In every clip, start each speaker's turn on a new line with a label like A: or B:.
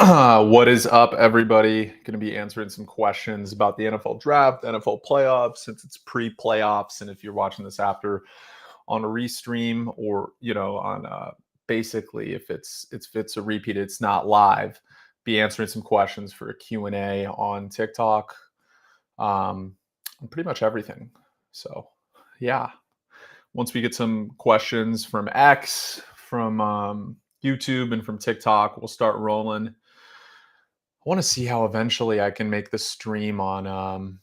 A: What is up, everybody? Going to be answering some questions about the NFL draft, NFL playoffs, since it's pre-playoffs, and if you're watching this after on a restream or on basically if it's a repeat, it's not live. Be answering some questions for a Q&A on TikTok, on pretty much everything. So yeah, once we get some questions from X, from YouTube, and from TikTok, we'll start rolling. I want to see how eventually I can make the stream YouTube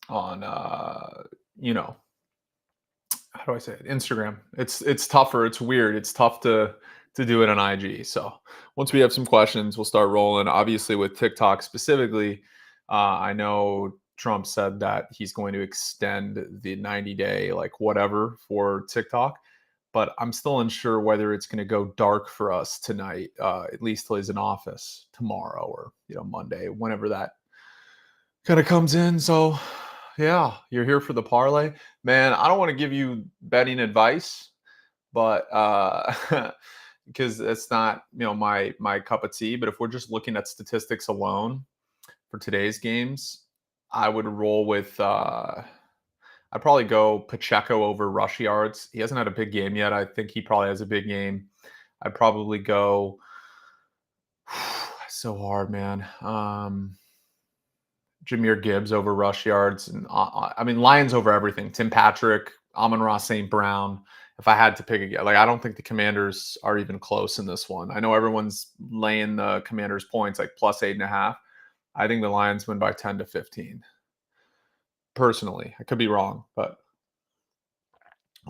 A: on how do I say it? Instagram. It's tougher. It's weird. It's tough to do it on IG. So once we have some questions, we'll start rolling. Obviously, with TikTok specifically, I know Trump said that he's going to extend the 90-day like whatever for TikTok, but I'm still unsure whether it's going to go dark for us tonight, at least till he's in office tomorrow or Monday, whenever that kind of comes in. So yeah, you're here for the parlay, man. I don't want to give you betting advice, but because it's not my cup of tea. But if we're just looking at statistics alone for today's games, I would roll with. I'd probably go Pacheco over rush yards. He hasn't had a big game yet. I think he probably has a big game. I'd probably go. So hard, man. Jahmyr Gibbs over rush yards, and I mean Lions over everything. Tim Patrick, Amon-Ra St. Brown. If I had to pick again, I don't think the Commanders are even close in this one. I know everyone's laying the Commanders points like plus 8.5. I think the Lions win by 10 to 15. Personally, I could be wrong, but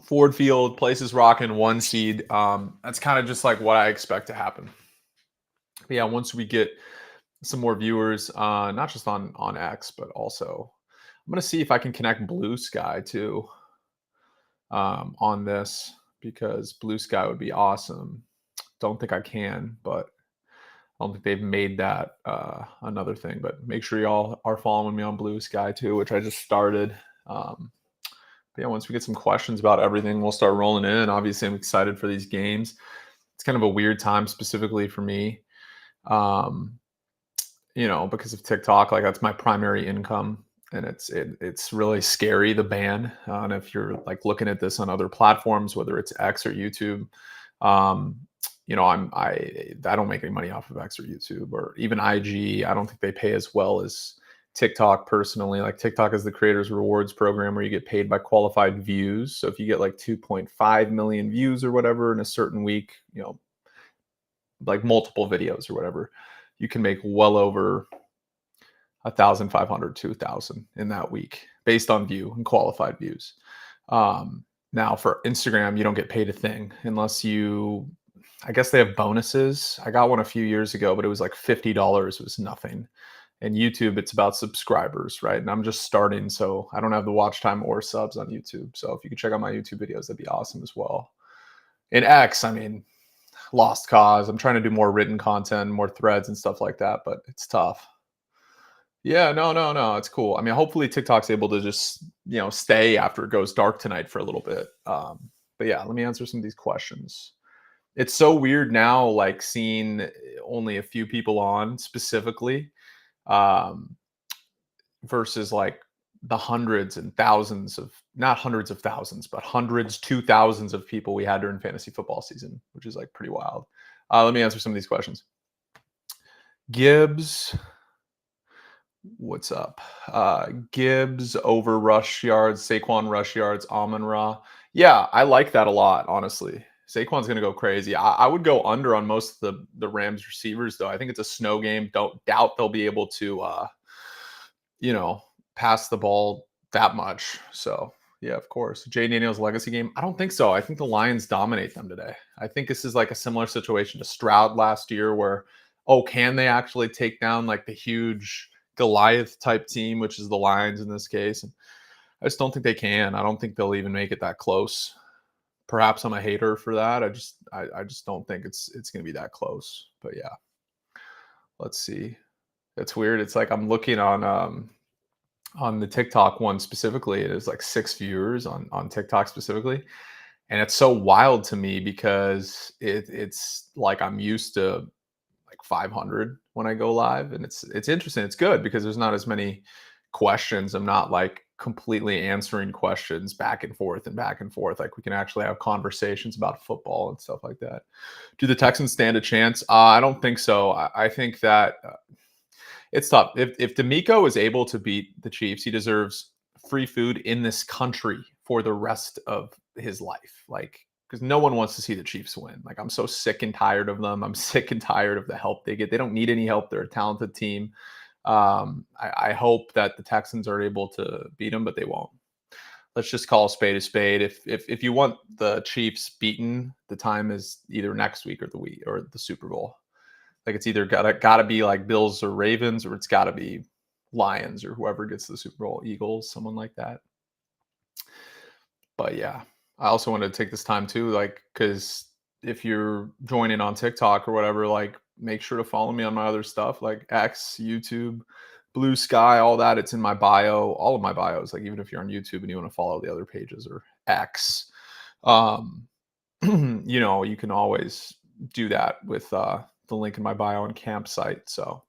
A: Ford Field, places rocking, 1 seed. That's kind of just like what I expect to happen. But yeah, once we get some more viewers, not just on X, but also I'm going to see if I can connect Blue Sky too on this, because Blue Sky would be awesome. Don't think I can, but I don't think they've made that another thing. But make sure y'all are following me on Blue Sky too, which I just started. But yeah, once we get some questions about everything, we'll start rolling in. Obviously, I'm excited for these games. It's kind of a weird time specifically for me. Because of TikTok, like that's my primary income, and it's really scary, the ban. And if you're like looking at this on other platforms, whether it's X or YouTube, I don't make any money off of X or YouTube or even IG. I don't think they pay as well as TikTok personally. Like TikTok is the creators rewards program where you get paid by qualified views. So if you get like 2.5 million views or whatever in a certain week, like multiple videos or whatever, you can make well over 1,500, 2,000 in that week based on view and qualified views. Now for Instagram, you don't get paid a thing unless I guess they have bonuses. I got one a few years ago, but it was like $50. It was nothing. And YouTube, it's about subscribers, right? And I'm just starting, so I don't have the watch time or subs on YouTube. So if you could check out my YouTube videos, that'd be awesome as well. In X, I mean, lost cause. I'm trying to do more written content, more threads and stuff like that, but it's tough. Yeah, no, it's cool. I mean, hopefully TikTok's able to just, stay after it goes dark tonight for a little bit. But yeah, let me answer some of these questions. It's so weird now, like seeing only a few people on specifically, versus like the hundreds and thousands of, not hundreds of thousands, but hundreds to thousands of people we had during fantasy football season, which is like pretty wild. Let me answer some of these questions. Gibbs, what's up? Gibbs over rush yards, Saquon rush yards, Amon-Ra. Yeah, I like that a lot, honestly. Saquon's going to go crazy. I would go under on most of the Rams receivers, though. I think it's a snow game. Don't doubt they'll be able to, pass the ball that much. So, yeah, of course. Jay Daniels legacy game? I don't think so. I think the Lions dominate them today. I think this is like a similar situation to Stroud last year where, can they actually take down like the huge Goliath type team, which is the Lions in this case? And I just don't think they can. I don't think they'll even make it that close. Perhaps I'm a hater for that. I just don't think it's going to be that close. But yeah, let's see. It's weird. It's like I'm looking on the TikTok one specifically. It is like 6 viewers on TikTok specifically, and it's so wild to me because it's like I'm used to like 500 when I go live, and it's interesting. It's good because there's not as many questions. I'm not like completely answering questions back and forth and back and forth. Like we can actually have conversations about football and stuff like that. Do the Texans stand a chance? I don't think so. I think that it's tough. If D'Amico is able to beat the Chiefs, he deserves free food in this country for the rest of his life. Like, because no one wants to see the Chiefs win. Like, I'm so sick and tired of them. I'm sick and tired of the help they get. They don't need any help. They're a talented team. I hope that the Texans are able to beat them, but they won't. Let's just call a spade a spade. If you want the Chiefs beaten, the time is either next week or the Super Bowl. Like it's either gotta be like Bills or Ravens, or it's gotta be Lions or whoever gets the Super Bowl, Eagles, someone like that. But yeah, I also wanted to take this time too, like, because if you're joining on TikTok or whatever, like make sure to follow me on my other stuff like X, YouTube, Blue Sky, all that. It's in my bio, all of my bios. Like even if you're on YouTube and you want to follow the other pages or X, you can always do that with the link in my bio on Campsite. So,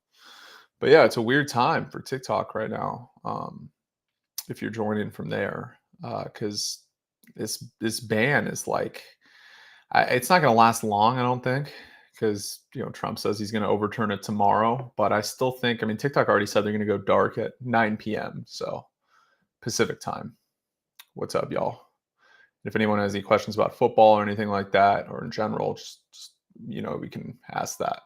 A: but yeah, it's a weird time for TikTok right now. If you're joining from there, because this ban is like, it's not going to last long, I don't think, because Trump says he's going to overturn it tomorrow. But I still think, I mean, TikTok already said they're going to go dark at 9 p.m. So Pacific time. What's up, y'all? If anyone has any questions about football or anything like that, or in general, just we can ask that.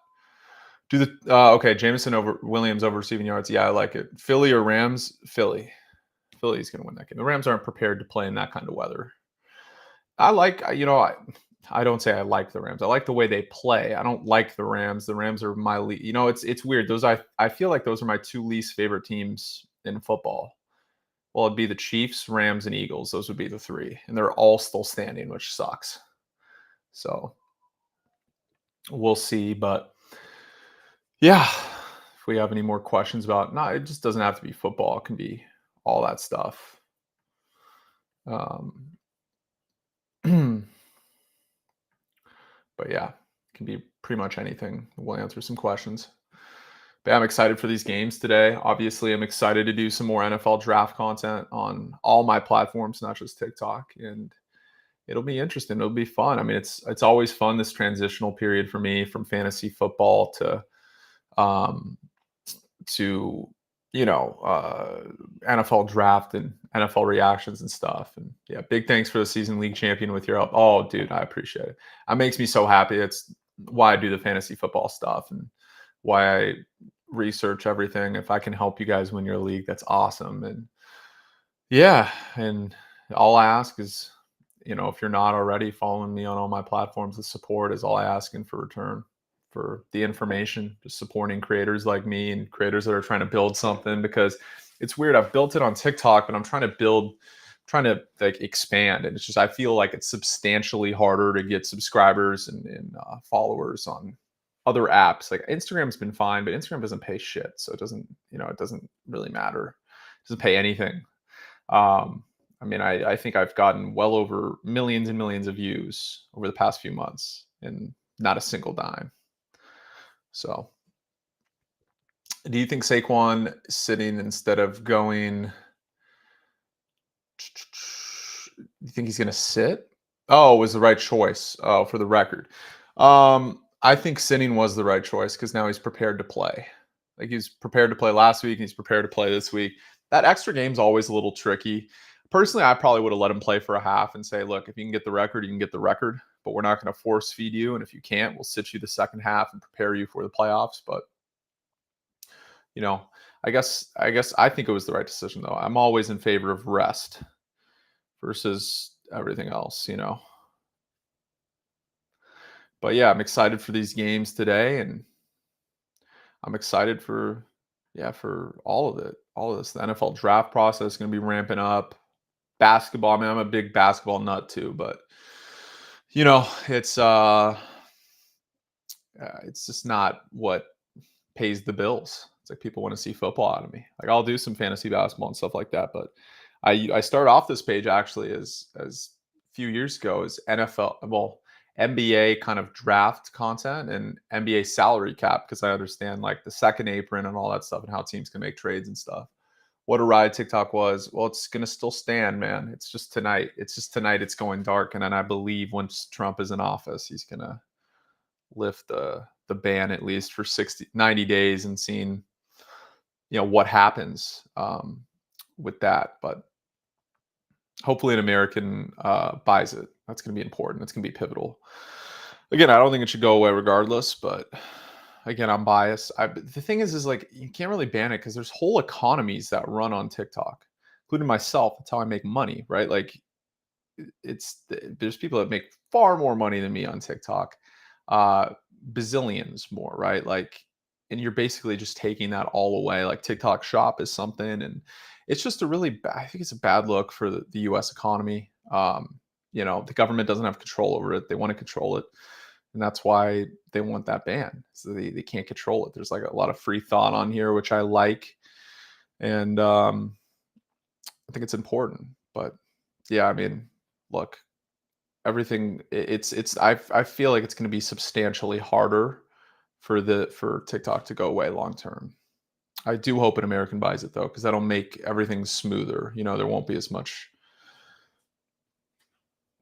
A: Okay, Jameson over Williams over receiving yards. Yeah, I like it. Philly or Rams? Philly. Philly's going to win that game. The Rams aren't prepared to play in that kind of weather. I don't say I like the Rams. I like the way they play. I don't like the Rams. The Rams are my least. It's weird. I feel like those are my two least favorite teams in football. Well, it'd be the Chiefs, Rams, and Eagles. Those would be the three, and they're all still standing, which sucks. So we'll see. But yeah, if we have any more questions about, no, it just doesn't have to be football. It can be all that stuff. But yeah, it can be pretty much anything. We'll answer some questions. But I'm excited for these games today. Obviously, I'm excited to do some more NFL draft content on all my platforms, not just TikTok. And it'll be interesting. It'll be fun. I mean, it's always fun, this transitional period for me from fantasy football to NFL draft and NFL reactions and stuff. And yeah, big thanks for the season league champion with your help. Oh, dude, I appreciate it. It makes me so happy. It's why I do the fantasy football stuff and why I research everything. If I can help you guys win your league, that's awesome. And yeah, and all I ask is, if you're not already following me on all my platforms, the support is all I ask in for return, for the information, just supporting creators like me and creators that are trying to build something. Because it's weird. I've built it on TikTok, but I'm trying to like expand. And it's just, I feel like it's substantially harder to get subscribers and followers on other apps. Like Instagram's been fine, but Instagram doesn't pay shit. So it doesn't really matter. It doesn't pay anything. I mean, I think I've gotten well over millions and millions of views over the past few months and not a single dime. So do you think Saquon sitting instead of going, do you think he's going to sit? Oh, it was the right choice. Oh, for the record. I think sitting was the right choice because now he's prepared to play. Like he's prepared to play last week and he's prepared to play this week. That extra game's always a little tricky. Personally, I probably would have let him play for a half and say, look, if you can get the record, you can get the record, but we're not going to force feed you. And if you can't, we'll sit you the second half and prepare you for the playoffs. But, I guess I think it was the right decision, though. I'm always in favor of rest versus everything else, But yeah, I'm excited for these games today, and I'm excited for all of it. All of this. The NFL draft process is going to be ramping up. Basketball, I mean, I'm a big basketball nut too, but it's just not what pays the bills. It's like people want to see football out of me. Like I'll do some fantasy basketball and stuff like that, but I started off this page actually as a few years ago as NFL. Well, NBA kind of draft content and NBA salary cap because I understand like the second apron and all that stuff and how teams can make trades and stuff. What a ride TikTok was. Well, it's gonna still stand, man. It's just tonight. It's just tonight. It's going dark, and then I believe once Trump is in office, he's gonna lift the ban at least for 60, 90 days and seeing what happens with that. But hopefully, an American buys it. That's going to be important. That's going to be pivotal. Again, I don't think it should go away regardless, but again, I'm biased. The thing is like you can't really ban it because there's whole economies that run on TikTok, including myself. That's how I make money, right? Like there's people that make far more money than me on TikTok, bazillions more, right? Like, and you're basically just taking that all away. Like TikTok Shop is something, and it's just a really I think it's a bad look for the U.S. economy. The government doesn't have control over it. They want to control it. And that's why they want that ban. So they can't control it. There's like a lot of free thought on here, which I like. And I think it's important. But yeah, I mean, look, everything I feel like it's going to be substantially harder for TikTok to go away long term. I do hope an American buys it though, because that'll make everything smoother. There won't be as much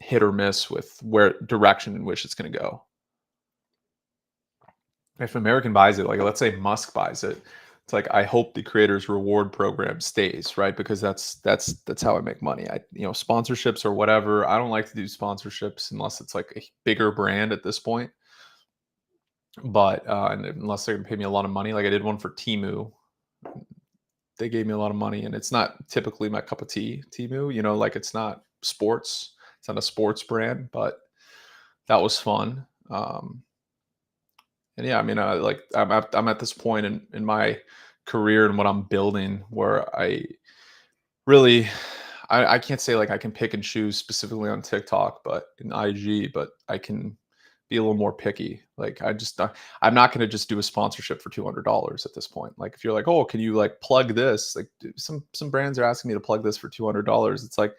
A: hit or miss with where direction in which it's going to go. If American buys it, like let's say Musk buys it, it's like I hope the creators reward program stays, right? Because that's how I make money. Sponsorships or whatever. I don't like to do sponsorships unless it's like a bigger brand at this point. But and unless they're gonna pay me a lot of money, like I did one for Temu. They gave me a lot of money, and it's not typically my cup of tea. Temu, like it's not sports. It's not a sports brand, but that was fun. And yeah, I mean, I'm at this point in my career and what I'm building where I really I can't say like I can pick and choose specifically on TikTok, but in IG, but I can be a little more picky. Like I'm not going to just do a sponsorship for $200 at this point. Like if you're like, oh, can you like plug this? Like some brands are asking me to plug this for $200. It's like,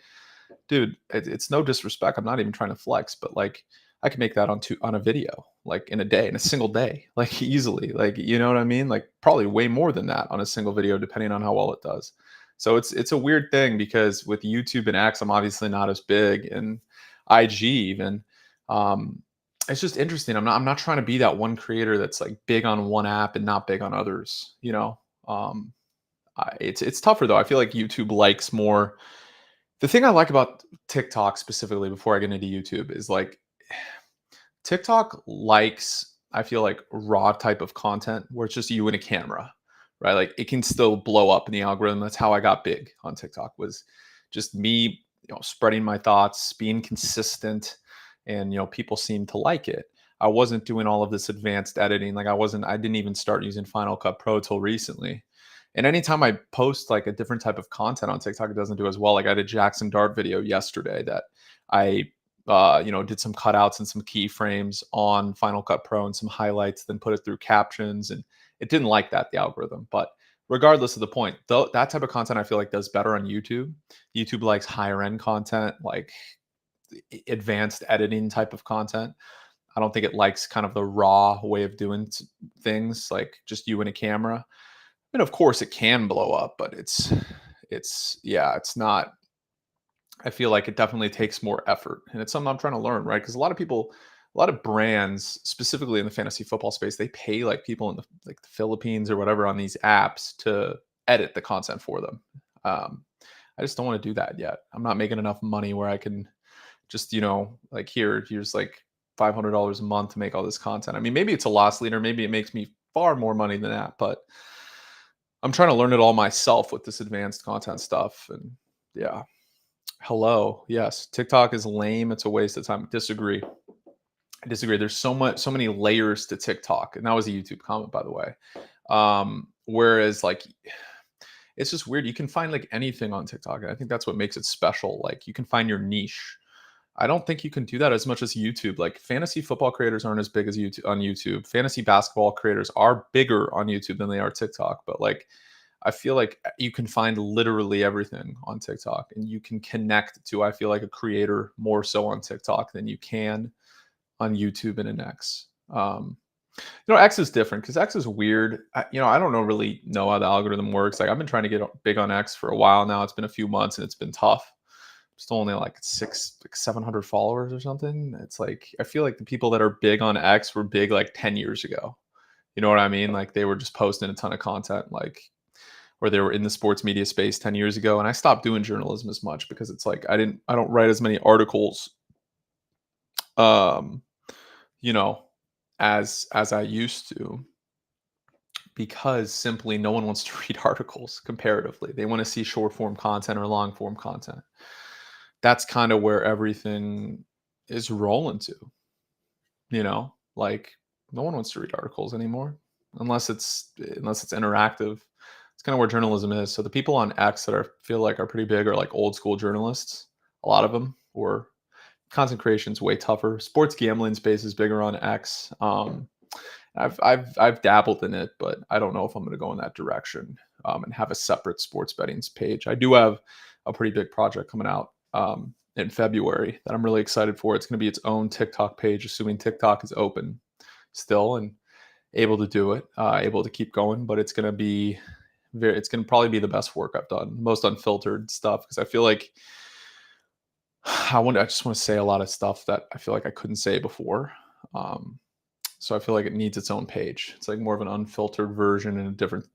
A: dude, it's no disrespect. I'm not even trying to flex, but like I can make that on a video, like in a single day, like easily, like, you know what I mean? Like probably way more than that on a single video, depending on how well it does. So it's a weird thing because with YouTube and X, I'm obviously not as big, and IG even. It's just interesting. I'm not trying to be that one creator that's like big on one app and not big on others. It's tougher though. I feel like YouTube likes more. The thing I like about TikTok specifically, before I get into YouTube, is like TikTok likes, I feel like, raw type of content where it's just you and a camera, right? Like it can still blow up in the algorithm. That's how I got big on TikTok, was just me, spreading my thoughts, being consistent, and people seem to like it. I wasn't doing all of this advanced editing. Like I didn't even start using Final Cut Pro till recently. And anytime I post like a different type of content on TikTok, it doesn't do as well. Like I did Jackson Dart video yesterday that I did some cutouts and some keyframes on Final Cut Pro and some highlights, then put it through captions, and it didn't like that, the algorithm. But regardless of the point, though, that type of content I feel like does better on YouTube. YouTube likes higher end content, like advanced editing type of content. I don't think it likes kind of the raw way of doing things, like just you and a camera. And of course it can blow up, but it's not. I feel like it definitely takes more effort, and it's something I'm trying to learn, right? Because a lot of brands, specifically in the fantasy football space, they pay like people in the Philippines or whatever on these apps to edit the content for them. I just don't want to do that yet. I'm not making enough money where I can just, like here's like $500 a month to make all this content. I mean, maybe it's a loss leader. Maybe it makes me far more money than that, but I'm trying to learn it all myself with this advanced content stuff. And yeah. Hello. Yes. TikTok is lame. It's a waste of time. Disagree. I disagree. There's so many layers to TikTok. And that was a YouTube comment, by the way. Whereas like, it's just weird. You can find like anything on TikTok. And I think that's what makes it special. Like you can find your niche. I don't think you can do that as much as YouTube. Like fantasy football creators aren't as big as YouTube on YouTube. Fantasy basketball creators are bigger on YouTube than they are TikTok. But like, I feel like you can find literally everything on TikTok, and you can connect to, I feel like, a creator more so on TikTok than you can on YouTube and in X. X is different because X is weird. I don't really know how the algorithm works. Like I've been trying to get big on X for a while now. It's been a few months and it's been tough. Still only like 700 followers or something. It's like I feel like the people that are big on X were big like 10 years ago. You know what I mean? Like they were just posting a ton of content, like or they were in the sports media space 10 years ago. And I stopped doing journalism as much because it's like I don't write as many articles um, you know, as I used to because simply no one wants to read articles comparatively. They want to see short form content or long form content. That's kind of where everything is rolling to, like no one wants to read articles anymore unless it's interactive. It's kind of where journalism is. So the people on X that feel like are pretty big are like old school journalists, a lot of them, or content creation is way tougher. Sports gambling space is bigger on X. I've dabbled in it, but I don't know if I'm going to go in that direction and have a separate sports betting page. I do have a pretty big project coming out in February that I'm really excited for. It's going to be its own TikTok page, assuming TikTok is open still and able to do it, able to keep going. But it's going to be it's going to probably be the best work I've done, most unfiltered stuff, because I feel like I just want to say a lot of stuff that I feel like I couldn't say before. So I feel like it needs its own page. It's like more of an unfiltered version and a different,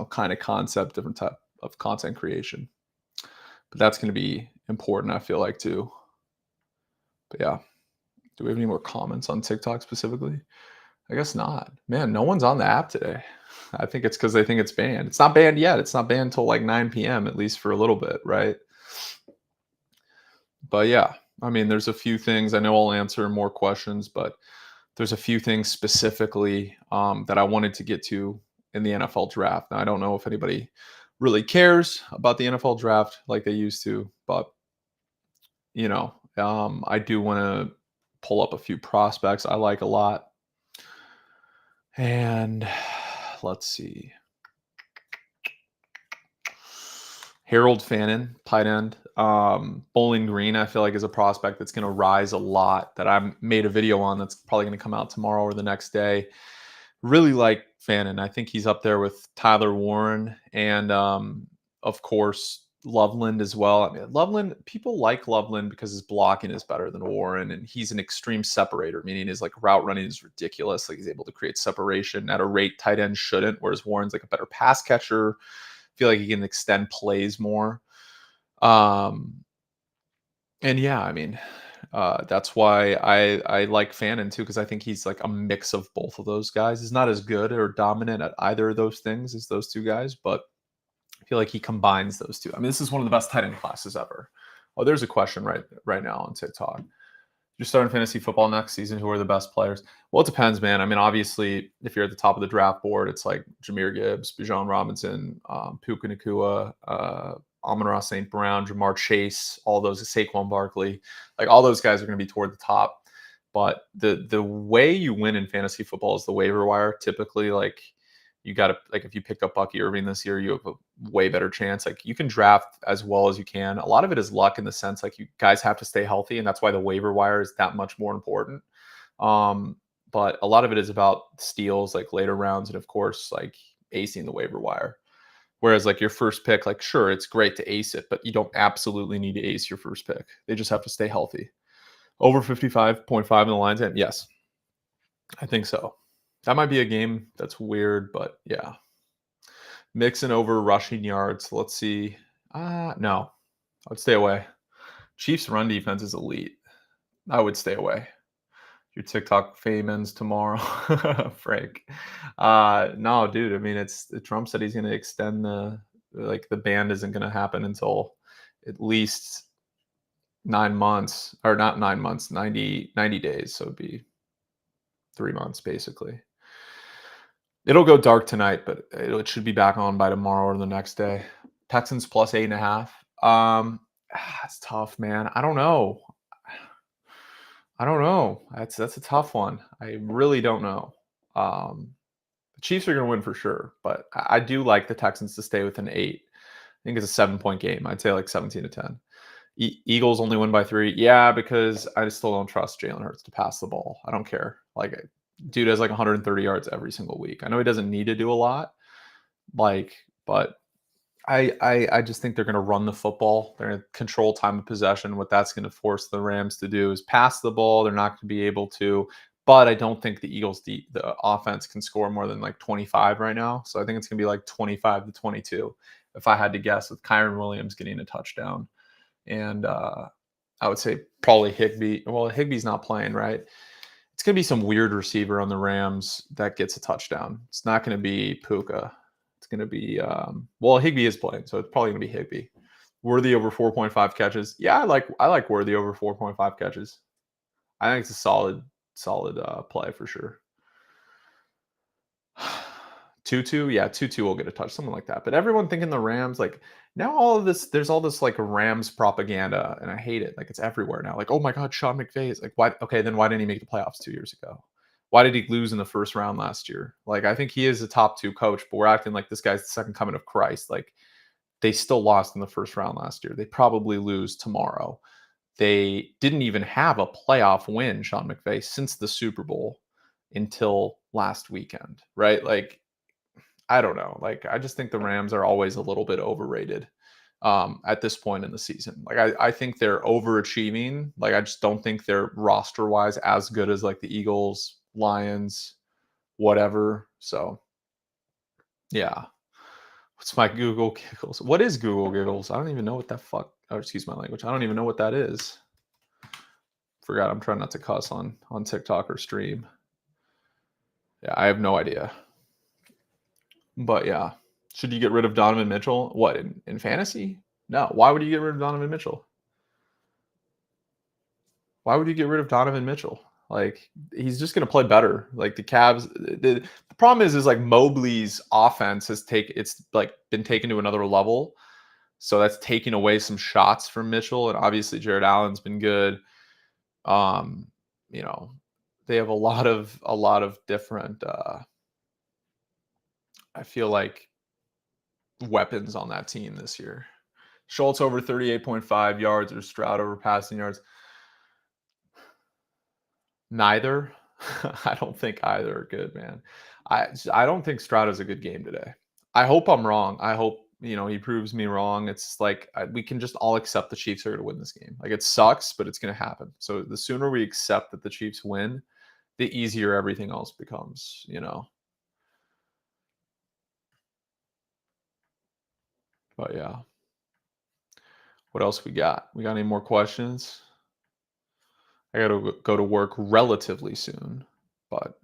A: kind of concept, different type of content creation. But that's going to be important, I feel like, too. But yeah, do we have any more comments on TikTok specifically? I guess not. Man, no one's on the app today. I think it's because they think it's banned. It's not banned yet. It's not banned until like 9 p.m., at least for a little bit, right? But yeah, I mean, there's a few things. I know I'll answer more questions, but there's a few things specifically that I wanted to get to in the NFL draft. Now, I don't know if anybody really cares about the NFL draft like they used to, but I do want to pull up a few prospects I like a lot. And let's see. Harold Fannin, tight end. Bowling Green, I feel like, is a prospect that's going to rise a lot that I made a video on that's probably going to come out tomorrow or the next day. Really like Fannin. I think he's up there with Tyler Warren and, of course, Loveland as well. I mean, Loveland, people like Loveland because his blocking is better than Warren, and he's an extreme separator, meaning his like route running is ridiculous. Like he's able to create separation at a rate tight end shouldn't, whereas Warren's like a better pass catcher. Feel like he can extend plays more. And yeah, I mean, that's why I like Fannin too, because I think he's like a mix of both of those guys. He's not as good or dominant at either of those things as those two guys, but I feel like he combines those two. I mean, this is one of the best tight end classes ever. Oh, there's a question right now on TikTok. You're starting fantasy football next season. Who are the best players? Well, it depends, man. I mean, obviously, if you're at the top of the draft board, it's like Jahmyr Gibbs, Bijan Robinson, Puka Nacua, Amon-Ra St. Brown, Jamar Chase, all those, Saquon Barkley. Like all those guys are going to be toward the top. But the way you win in fantasy football is the waiver wire. Typically, like you got to, like if you picked up Bucky Irving this year, you have a way better chance. Like you can draft as well as you can. A lot of it is luck in the sense like you guys have to stay healthy, and that's why the waiver wire is that much more important. But a lot of it is about steals, like later rounds, and of course, like acing the waiver wire. Whereas like your first pick, like sure, it's great to ace it, but you don't absolutely need to ace your first pick. They just have to stay healthy. Over 55.5 in the lines, and yes, I think so. That might be a game that's weird, but yeah. Mixon over rushing yards. Let's see. No, I would stay away. Chiefs run defense is elite. I would stay away. Your TikTok fame ends tomorrow, Frank. No, dude. I mean, Trump said he's going to extend the ban isn't going to happen until at least 9 months, or not 9 months, 90 days. So it'd be 3 months basically. It'll go dark tonight, but it should be back on by tomorrow or the next day. Texans plus 8.5. It's tough, man. I don't know. That's a tough one. I really don't know. The Chiefs are going to win for sure, but I do like the Texans to stay within 8. I think it's a 7-point game. I'd say like 17-10. Eagles only win by 3. Yeah, because I just still don't trust Jalen Hurts to pass the ball. I don't care. Like, dude has like 130 yards every single week. I know he doesn't need to do a lot, like, but I just think they're going to run the football. They're going to control time of possession. What that's going to force the Rams to do is pass the ball. They're not going to be able to. But I don't think the Eagles, the offense, can score more than like 25 right now. So I think it's going to be like 25-22, if I had to guess, with Kyron Williams getting a touchdown. And I would say probably Higbee. Well, Higbee's not playing, right? It's going to be some weird receiver on the Rams that gets a touchdown. It's not going to be Puka. It's going to be, well, Higbee is playing, so it's probably going to be Higbee. Worthy over 4.5 catches. Yeah, I like Worthy over 4.5 catches. I think it's a solid play for sure. Tutu, yeah, Tutu will get a touch, something like that. But everyone thinking the Rams, like, now all of this, there's all this like Rams propaganda, and I hate it. Like, it's everywhere now. Like, oh my God, Sean McVay is like, why? Okay, then why didn't he make the playoffs 2 years ago? Why did he lose in the first round last year? Like, I think he is a top 2 coach, but we're acting like this guy's the second coming of Christ. Like, they still lost in the first round last year. They probably lose tomorrow. They didn't even have a playoff win, Sean McVay, since the Super Bowl until last weekend, right? Like, I don't know. Like, I just think the Rams are always a little bit overrated at this point in the season. Like, I think they're overachieving. Like, I just don't think they're roster wise as good as like the Eagles, Lions, whatever. So, yeah. What's my Google giggles? What is Google giggles? I don't even know what that fuck. Oh, excuse my language. I don't even know what that is. Forgot. I'm trying not to cuss on TikTok or stream. Yeah, I have no idea. But yeah, should you get rid of Donovan Mitchell? What, in fantasy? No. Why would you get rid of Donovan Mitchell? Why would you get rid of Donovan Mitchell? Like, he's just going to play better. Like, the Cavs, the problem is like Mobley's offense it's like been taken to another level. So that's taking away some shots from Mitchell, and obviously Jared Allen's been good. Um, you know, they have a lot of different I feel like weapons on that team this year. Schultz over 38.5 yards or Stroud over passing yards. Neither. I don't think either are good, man. I don't think Stroud has a good game today. I hope I'm wrong. I hope, he proves me wrong. It's like we can just all accept the Chiefs are going to win this game. Like, it sucks, but it's going to happen. So the sooner we accept that the Chiefs win, the easier everything else becomes. But yeah. What else we got? We got any more questions? I got to go to work relatively soon, but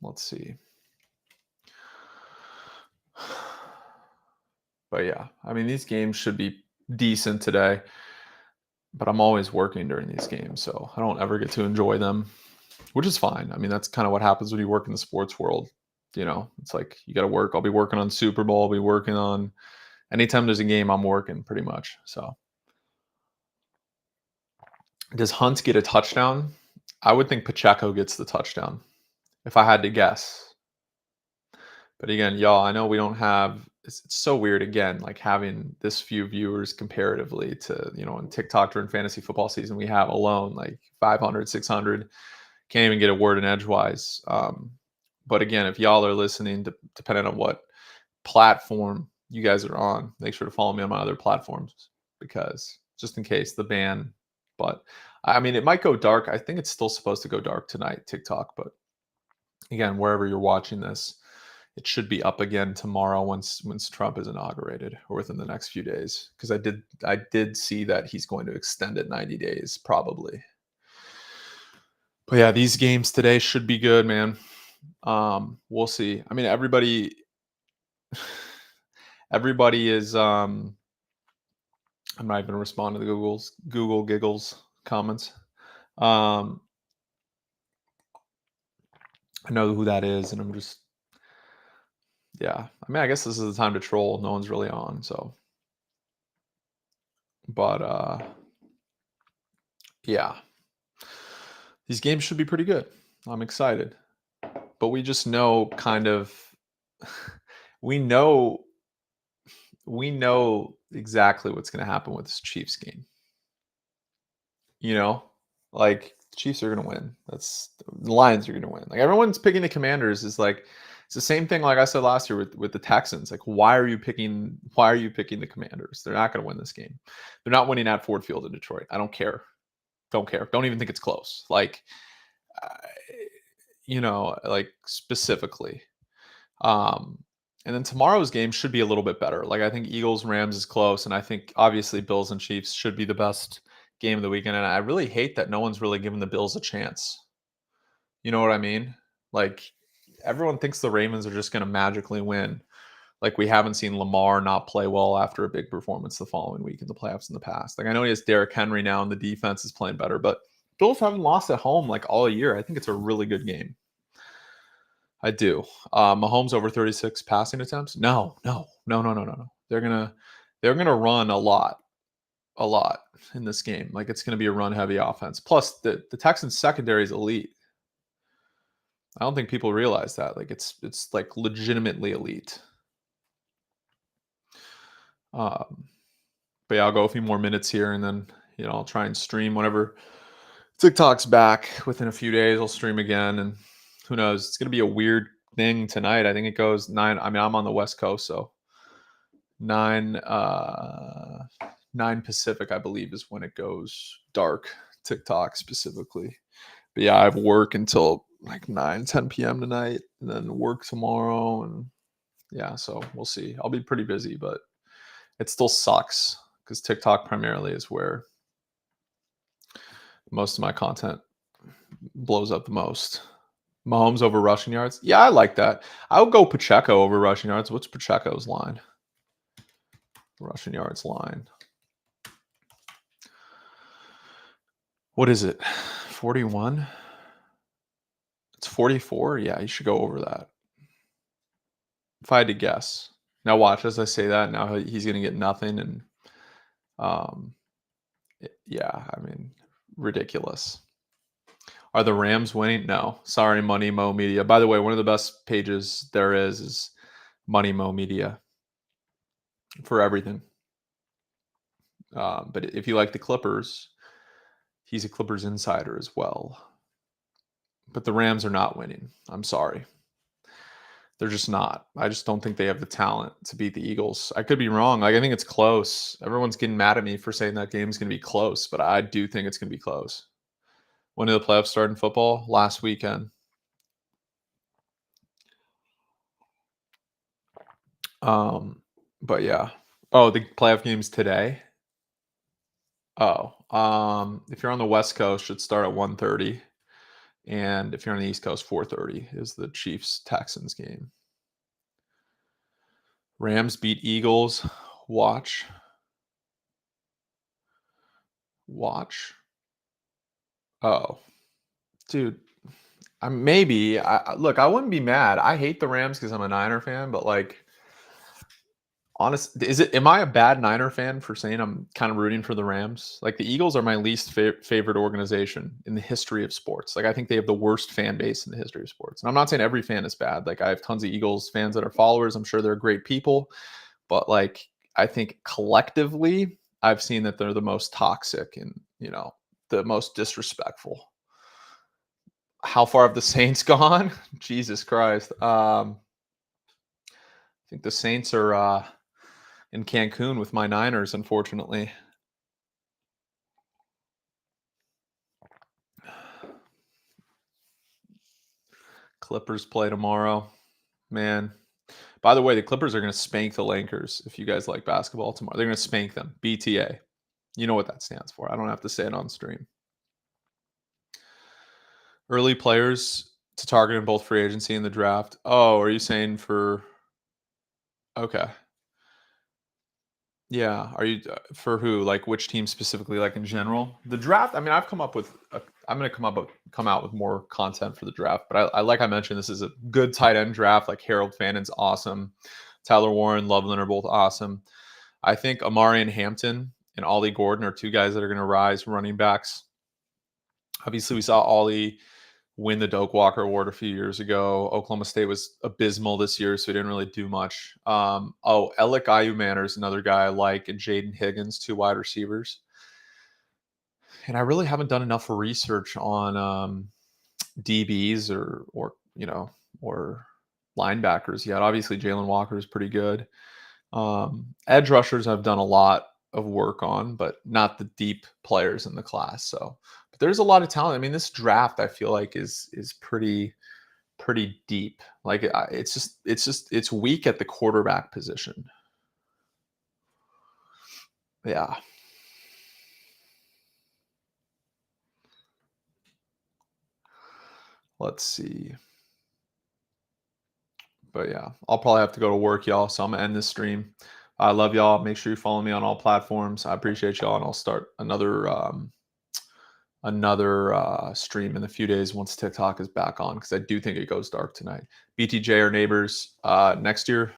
A: let's see. But yeah, I mean, these games should be decent today, but I'm always working during these games, so I don't ever get to enjoy them, which is fine. I mean, that's kind of what happens when you work in the sports world. It's like you got to work. I'll be working on Super Bowl. I'll be working on anytime there's a game, I'm working pretty much. So, does Hunt get a touchdown? I would think Pacheco gets the touchdown if I had to guess. But again, y'all, I know we don't have. It's so weird again, like having this few viewers comparatively to in TikTok during fantasy football season we have alone like 500, 600. Can't even get a word in edgewise. But again, if y'all are listening, depending on what platform you guys are on, make sure to follow me on my other platforms because just in case the ban. But I mean, it might go dark. I think it's still supposed to go dark tonight, TikTok. But again, wherever you're watching this, it should be up again tomorrow once Trump is inaugurated or within the next few days. Because I did see that he's going to extend it 90 days probably. But yeah, these games today should be good, man. We'll see. I mean, everybody is I'm not even responding to the Google giggles comments. I know who that is, and I'm just yeah. I mean, I guess this is the time to troll. No one's really on, so. But yeah. These games should be pretty good. I'm excited. But we just know we know we know exactly what's going to happen with this Chiefs game. You know, like the Chiefs are going to win. The Lions are going to win. Like everyone's picking the Commanders is like it's the same thing like I said last year with the Texans. Like why are you picking the Commanders? They're not going to win this game. They're not winning at Ford Field in Detroit. I don't care. Don't care. Don't even think it's close. Like uh, like specifically. Um and then tomorrow's game should be a little bit better. Like I think Eagles Rams is close, and I think obviously Bills and Chiefs should be the best game of the weekend. And I really hate that no one's really given the Bills a chance. You know what I mean? Like everyone thinks the Ravens are just going to magically win. Like we haven't seen Lamar not play well after a big performance the following week in the playoffs in the past. Like I know he has Derrick Henry now, and the defense is playing better, but Bills haven't lost at home like all year. I think it's a really good game. I do. Mahomes over 36 passing attempts? No. They're gonna run a lot in this game. Like it's gonna be a run heavy offense. Plus the Texans secondary is elite. I don't think people realize that. Like it's like legitimately elite. But yeah, I'll go a few more minutes here, and then I'll try and stream whenever TikTok's back within a few days. I'll stream again, and who knows? It's gonna be a weird thing tonight. I think it goes 9. I mean, I'm on the West Coast, so 9 Pacific, I believe, is when it goes dark. TikTok specifically. But yeah, I have work until like 9-10 p.m. tonight, and then work tomorrow, and yeah, so we'll see. I'll be pretty busy, but it still sucks because TikTok primarily is where most of my content blows up the most. Mahomes over rushing yards. Yeah, I like that. I would go Pacheco over rushing yards. What's Pacheco's line? Rushing yards line. What is it? 41? It's 44? Yeah, you should go over that. If I had to guess. Now watch as I say that. Now he's going to get nothing. And yeah, I mean, ridiculous. Are the Rams winning? No. Sorry, Money Mo Media. By the way, one of the best pages there is Money Mo Media for everything. But if you like the Clippers, he's a Clippers insider as well. But the Rams are not winning. I'm sorry. They're just not. I just don't think they have the talent to beat the Eagles. I could be wrong. Like I think it's close. Everyone's getting mad at me for saying that game's going to be close, but I do think it's going to be close. When did the playoffs start in football? Last weekend. But yeah. Oh, the playoff game's today. Oh, if you're on the West Coast, should start at 1:30, and if you're on the East Coast, 4:30 is the Chiefs Texans game. Rams beat Eagles. Watch. Oh, dude. Maybe. Look, I wouldn't be mad. I hate the Rams because I'm a Niner fan, but like, honest, am I a bad Niner fan for saying I'm kind of rooting for the Rams? Like the Eagles are my least favorite organization in the history of sports. Like I think they have the worst fan base in the history of sports. And I'm not saying every fan is bad. Like I have tons of Eagles fans that are followers. I'm sure they're great people, but like I think collectively, I've seen that they're the most toxic and the most disrespectful. How far have the Saints gone? Jesus Christ. I think the Saints are in Cancun with my Niners, unfortunately. Clippers play tomorrow. Man. By the way, the Clippers are going to spank the Lakers if you guys like basketball tomorrow. They're going to spank them. BTA. You know what that stands for. I don't have to say it on stream. Early players to target in both free agency and the draft. Oh, are you saying for... Okay. Yeah. Are you for who? Like which team specifically? Like in general, the draft. I mean, I've come up with. I'm going to come out with more content for the draft. But I like I mentioned, this is a good tight end draft. Like Harold Fannon's awesome. Tyler Warren, Loveland are both awesome. I think Amari and Hampton and Ollie Gordon are two guys that are going to rise running backs. Obviously, we saw Ollie win the Doak Walker Award a few years ago. Oklahoma State was abysmal this year, so he didn't really do much. Alec Ayumanner is another guy I like, and Jaden Higgins, 2 wide receivers. And I really haven't done enough research on DBs or linebackers yet. Obviously, Jalen Walker is pretty good. Edge rushers I've done a lot of work on, but not the deep players in the class. So, but there's a lot of talent. I mean, this draft I feel like is pretty deep. Like it's weak at the quarterback position. Yeah. Let's see. But yeah, I'll probably have to go to work, y'all. So I'm gonna end this stream. I love y'all. Make sure you follow me on all platforms. I appreciate y'all, and I'll start another stream in a few days once TikTok is back on, because I do think it goes dark tonight. BTJ or neighbors next year.